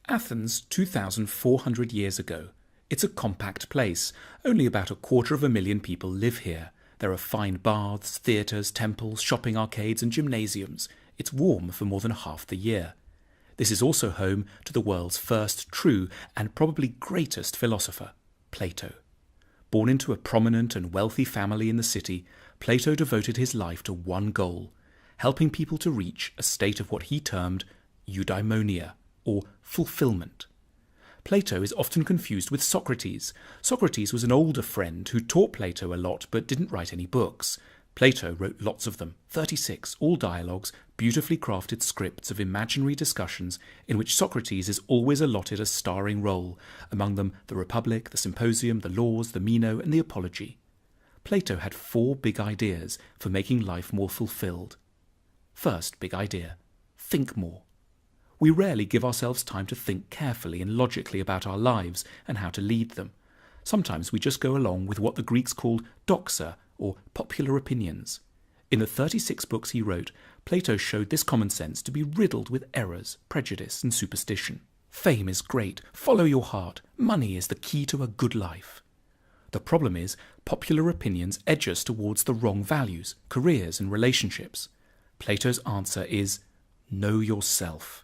Athens, 2,400 years ago. It's a compact place. Only about 250,000 people live here. There are fine baths, theatres, temples, shopping arcades and gymnasiums. It's warm for more than half the year. This is also home to the world's first true and probably greatest philosopher, Plato. Born into a prominent and wealthy family in the city, Plato devoted his life to one goal, helping people to reach a state of what he termed eudaimonia, or fulfillment. Plato is often confused with Socrates. Socrates was an older friend who taught Plato a lot but didn't write any books. Plato wrote lots of them, 36, all dialogues, beautifully crafted scripts of imaginary discussions in which Socrates is always allotted a starring role, among them the Republic, the Symposium, the Laws, the Meno and the Apology. Plato had 4 big ideas for making life more fulfilled. First big idea, think more. We rarely give ourselves time to think carefully and logically about our lives and how to lead them. Sometimes we just go along with what the Greeks called doxa, or popular opinions. In the 36 books he wrote, Plato showed this common sense to be riddled with errors, prejudice and superstition. Fame is great, follow your heart, money is the key to a good life. The problem is, popular opinions edge us towards the wrong values, careers and relationships. Plato's answer is, know yourself.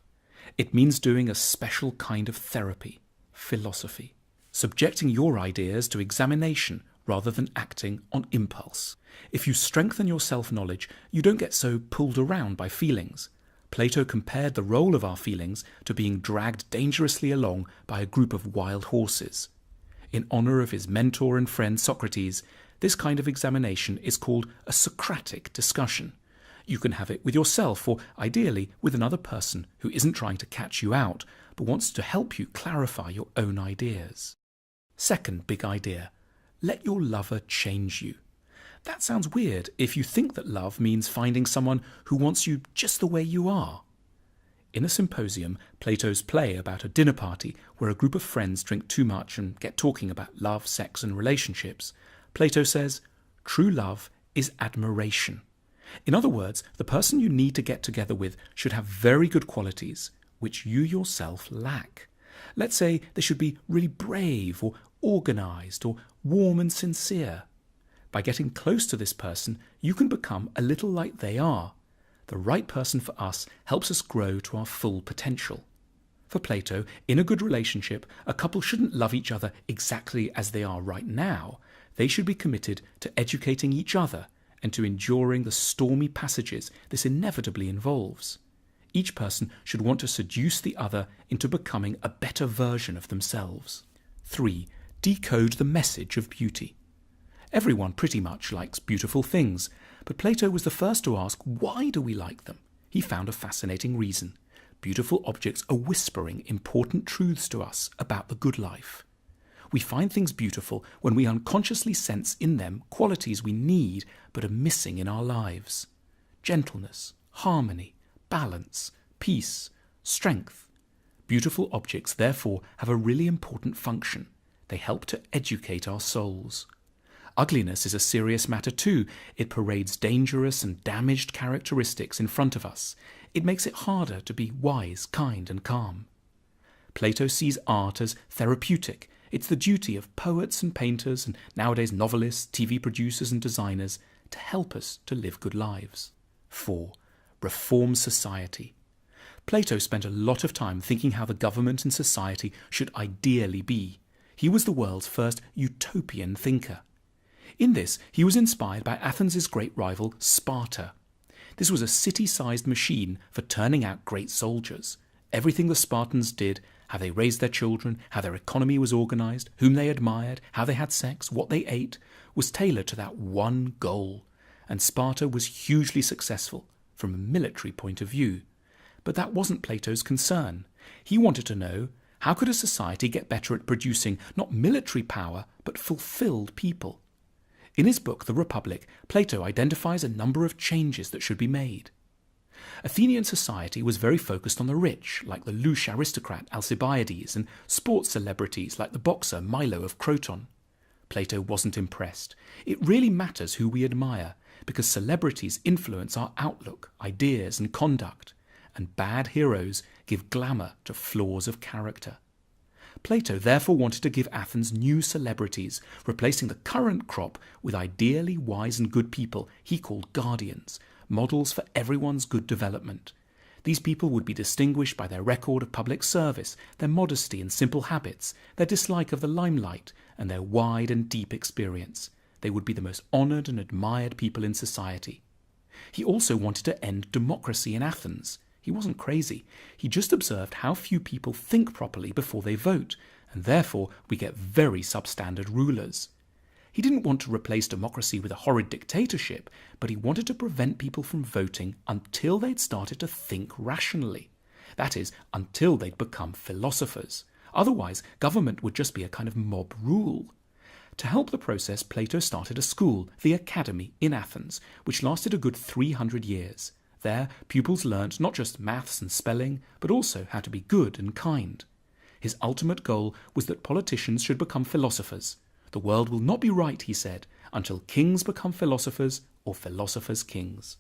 It means doing a special kind of therapy, philosophy, subjecting your ideas to examination rather than acting on impulse. If you strengthen your self-knowledge, you don't get so pulled around by feelings. Plato compared the role of our feelings to being dragged dangerously along by a group of wild horses. In honour of his mentor and friend Socrates, this kind of examination is called a Socratic discussion. You can have it with yourself or, ideally, with another person who isn't trying to catch you out, but wants to help you clarify your own ideas. Second big idea, let your lover change you. That sounds weird if you think that love means finding someone who wants you just the way you are. In the Symposium, Plato's play about a dinner party where a group of friends drink too much and get talking about love, sex and relationships, Plato says, true love is admiration. In other words, the person you need to get together with should have very good qualities, which you yourself lack. Let's say they should be really brave or organised or warm and sincere. By getting close to this person, you can become a little like they are. The right person for us helps us grow to our full potential. For Plato, in a good relationship, a couple shouldn't love each other exactly as they are right now. They should be committed to educating each other and to enduring the stormy passages this inevitably involves. Each person should want to seduce the other into becoming a better version of themselves. 3. Decode the message of beauty. Everyone pretty much likes beautiful things, but Plato was the first to ask, why do we like them? He found a fascinating reason. Beautiful objects are whispering important truths to us about the good life. We find things beautiful when we unconsciously sense in them qualities we need but are missing in our lives. Gentleness, harmony, balance, peace, strength. Beautiful objects therefore have a really important function. They help to educate our souls. Ugliness is a serious matter too. It parades dangerous and damaged characteristics in front of us. It makes it harder to be wise, kind and calm. Plato sees art as therapeutic. It's the duty of poets and painters and nowadays novelists, TV producers and designers to help us to live good lives. 4. Reform society. Plato spent a lot of time thinking how the government and society should ideally be. He was the world's first utopian thinker. In this, he was inspired by Athens' great rival, Sparta. This was a city-sized machine for turning out great soldiers. Everything the Spartans did, how they raised their children, how their economy was organised, whom they admired, how they had sex, what they ate, was tailored to that one goal. And Sparta was hugely successful from a military point of view. But that wasn't Plato's concern. He wanted to know, how could a society get better at producing not military power, but fulfilled people? In his book, The Republic, Plato identifies a number of changes that should be made. Athenian society was very focused on the rich, like the louche aristocrat Alcibiades, and sports celebrities like the boxer Milo of Croton. Plato wasn't impressed. It really matters who we admire, because celebrities influence our outlook, ideas and conduct, and bad heroes give give glamour to flaws of character. Plato therefore wanted to give Athens new celebrities, replacing the current crop with ideally wise and good people he called guardians, models for everyone's good development. These people would be distinguished by their record of public service, their modesty and simple habits, their dislike of the limelight, and their wide and deep experience. They would be the most honoured and admired people in society. He also wanted to end democracy in Athens. He wasn't crazy. He just observed how few people think properly before they vote, and therefore we get very substandard rulers. He didn't want to replace democracy with a horrid dictatorship, but he wanted to prevent people from voting until they'd started to think rationally. That is, until they'd become philosophers. Otherwise, government would just be a kind of mob rule. To help the process, Plato started a school, the Academy, in Athens, which lasted a good 300 years. There, pupils learnt not just maths and spelling, but also how to be good and kind. His ultimate goal was that politicians should become philosophers. The world will not be right, he said, until kings become philosophers or philosophers kings.